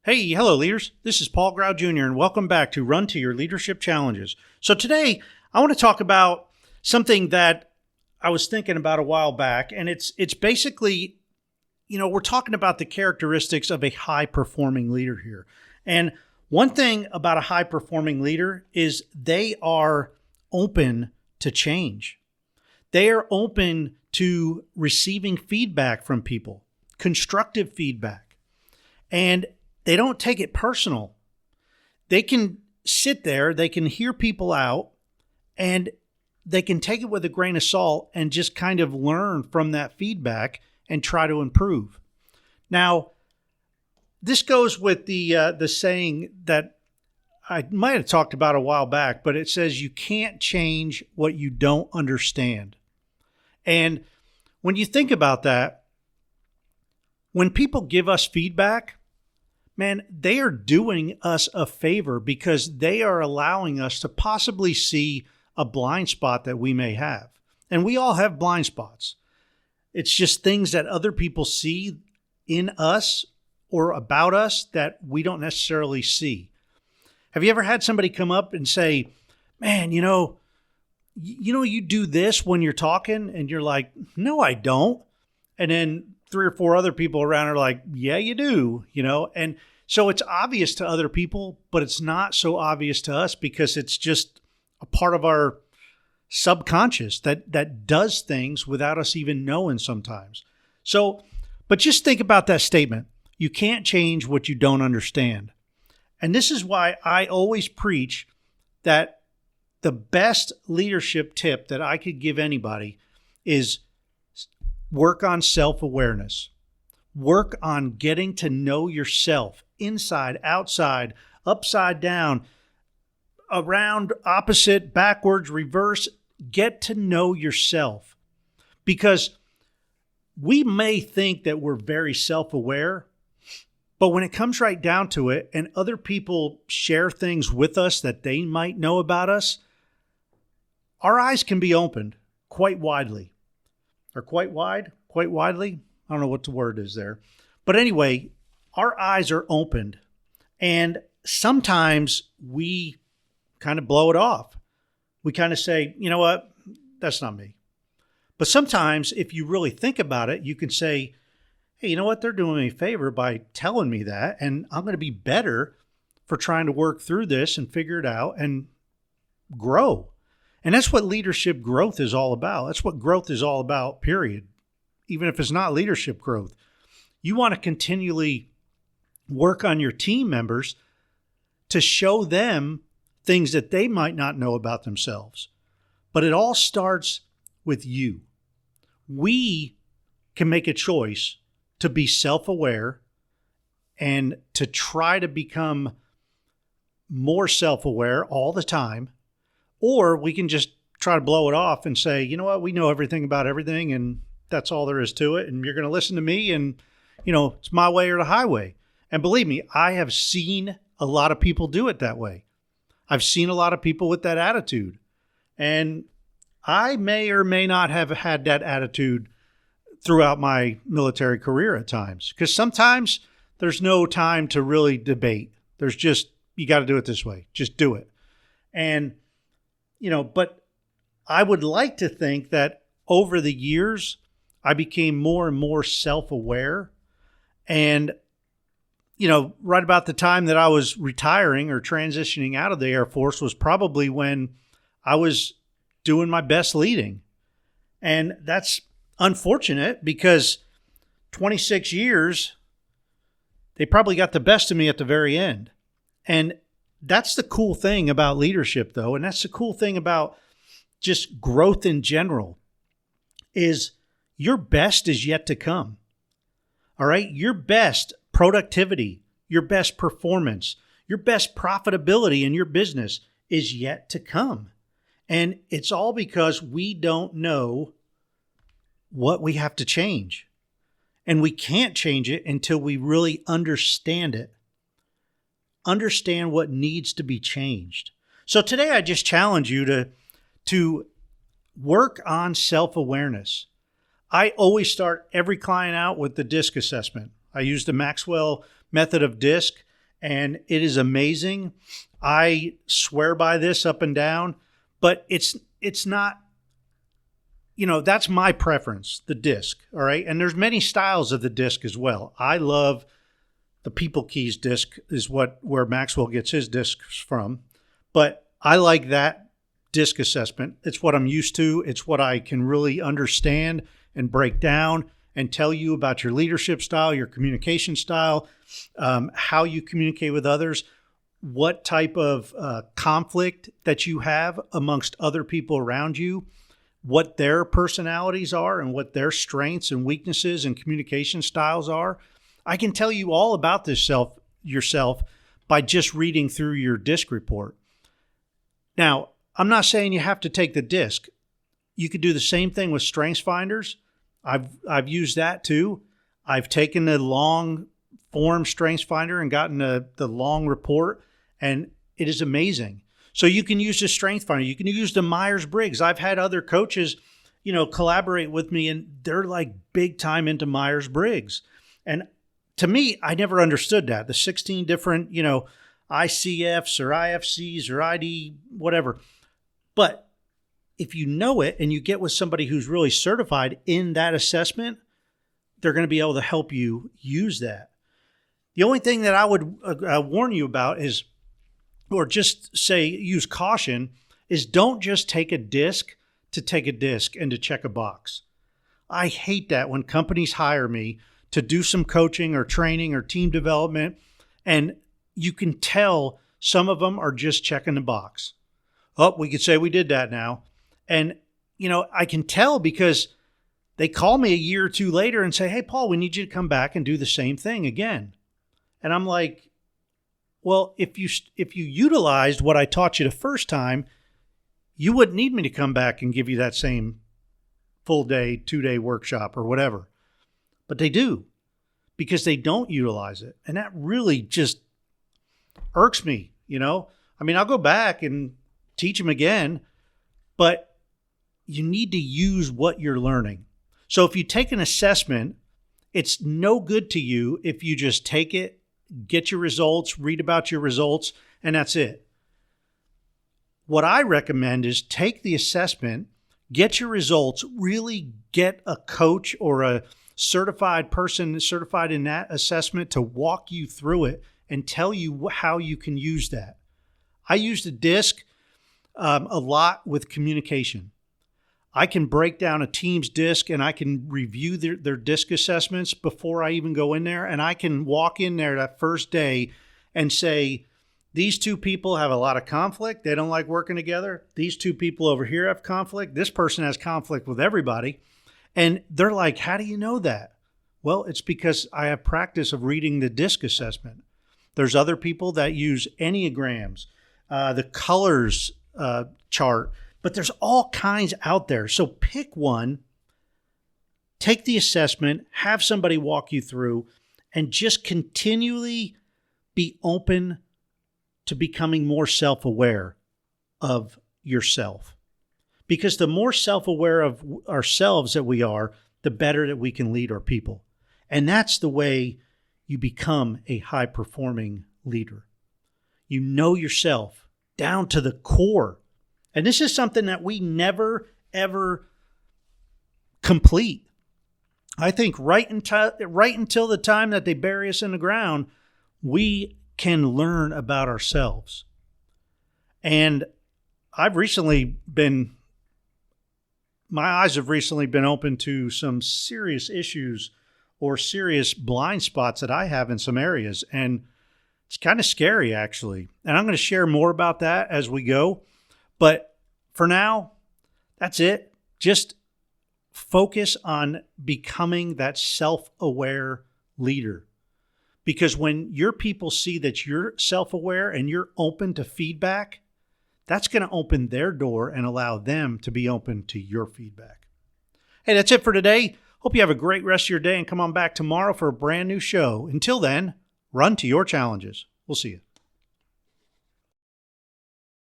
Hey, hello leaders. This is Paul Grau Jr. and welcome back to Run to Your Leadership Challenges. So today I want to talk about something that I was thinking about a while back, and it's basically, we're talking about the characteristics of a high-performing leader here. And one thing about a high-performing leader is they are open to change. They are open to receiving feedback from people, constructive feedback. And they don't take it personal. They can sit there, they can hear people out, and they can take it with a grain of salt and just kind of learn from that feedback and try to improve. Now, this goes with the saying that I might have talked about a while back, but it says you can't change what you don't understand. And when you think about that, when people give us feedback, man, they are doing us a favor because they are allowing us to possibly see a blind spot that we may have. And we all have blind spots. It's just things that other people see in us or about us that we don't necessarily see. Have you ever had somebody come up and say, man, you do this when you're talking, and you're like, no, I don't. And then 3 or 4 other people around are like, yeah, you do, and so it's obvious to other people, but it's not so obvious to us because it's just a part of our subconscious that does things without us even knowing sometimes. So, but just think about that statement. You can't change what you don't understand. And this is why I always preach that the best leadership tip that I could give anybody is work on self-awareness. Work on getting to know yourself inside, outside, upside down, around, opposite, backwards, reverse. Get to know yourself, because we may think that we're very self-aware, but when it comes right down to it and other people share things with us that they might know about us, our eyes can be opened quite widely. Or quite widely? I don't know what the word is there. But anyway, our eyes are opened, and sometimes we kind of blow it off. We kind of say, you know what, that's not me. But sometimes if you really think about it, you can say, hey, you know what, they're doing me a favor by telling me that, and I'm going to be better for trying to work through this and figure it out and grow. And that's what leadership growth is all about. That's what growth is all about, period. Even if it's not leadership growth. You want to continually work on your team members to show them things that they might not know about themselves. But it all starts with you. We can make a choice to be self-aware and to try to become more self-aware all the time. Or we can just try to blow it off and say, you know what, we know everything about everything, and that's all there is to it. And you're going to listen to me, and, it's my way or the highway. And believe me, I have seen a lot of people do it that way. I've seen a lot of people with that attitude. And I may or may not have had that attitude throughout my military career at times, because sometimes there's no time to really debate. There's just, you got to do it this way. Just do it. And, but I would like to think that over the years, I became more and more self-aware. And, right about the time that I was retiring or transitioning out of the Air Force was probably when I was doing my best leading. And that's unfortunate because 26 years, they probably got the best of me at the very end. And that's the cool thing about leadership, though. And that's the cool thing about just growth in general, is your best is yet to come. All right. Your best productivity, your best performance, your best profitability in your business is yet to come. And it's all because we don't know what we have to change. And we can't change it until we really understand it. Understand what needs to be changed. So today I just challenge you to work on self-awareness. I always start every client out with the DISC assessment. I use the Maxwell method of DISC, and it is amazing. I swear by this up and down, but it's not, that's my preference, the disc. All right. And there's many styles of the disc as well. I love the People Keys disc is where Maxwell gets his discs from. But I like that disc assessment. It's what I'm used to. It's what I can really understand and break down and tell you about your leadership style, your communication style, how you communicate with others, what type of conflict that you have amongst other people around you, what their personalities are and what their strengths and weaknesses and communication styles are. I can tell you all about this yourself by just reading through your DISC report. Now, I'm not saying you have to take the DISC. You could do the same thing with Strengths Finders. I've used that too. I've taken the long form Strengths Finder and gotten the long report, and it is amazing. So you can use the Strength Finder. You can use the Myers-Briggs. I've had other coaches, collaborate with me, and they're like big time into Myers-Briggs. And to me, I never understood that. The 16 different, ICFs or IFCs or ID, whatever. But if you know it and you get with somebody who's really certified in that assessment, they're going to be able to help you use that. The only thing that I would warn you about is, or just say use caution, is don't just take a disc to take a disc and to check a box. I hate that when companies hire me to do some coaching or training or team development, and you can tell some of them are just checking the box. Oh, we could say we did that now. And, I can tell because they call me a year or two later and say, hey, Paul, we need you to come back and do the same thing again. And I'm like, well, if you utilized what I taught you the first time, you wouldn't need me to come back and give you that same full day, 2-day workshop or whatever. But they do, because they don't utilize it. And that really just irks me, I'll go back and teach them again, but you need to use what you're learning. So if you take an assessment, it's no good to you if you just take it, get your results, read about your results, and that's it. What I recommend is take the assessment, get your results, really get a coach or a certified person certified in that assessment to walk you through it and tell you how you can use that. I use the DISC a lot with communication. I can break down a team's DISC and I can review their DISC assessments before I even go in there. And I can walk in there that first day and say, these two people have a lot of conflict. They don't like working together. These two people over here have conflict. This person has conflict with everybody. And they're like, how do you know that? Well, it's because I have practice of reading the DISC assessment. There's other people that use Enneagrams, the colors chart, but there's all kinds out there. So pick one, take the assessment, have somebody walk you through, and just continually be open to becoming more self-aware of yourself. Because the more self-aware of ourselves that we are, the better that we can lead our people. And that's the way you become a high-performing leader. You know yourself down to the core. And this is something that we never, ever complete. I think right until the time that they bury us in the ground, we can learn about ourselves. And my eyes have recently been open to some serious issues or serious blind spots that I have in some areas. And it's kind of scary, actually. And I'm going to share more about that as we go. But for now, that's it. Just focus on becoming that self-aware leader. Because when your people see that you're self-aware and you're open to feedback, that's going to open their door and allow them to be open to your feedback. Hey, that's it for today. Hope you have a great rest of your day and come on back tomorrow for a brand new show. Until then, run to your challenges. We'll see you.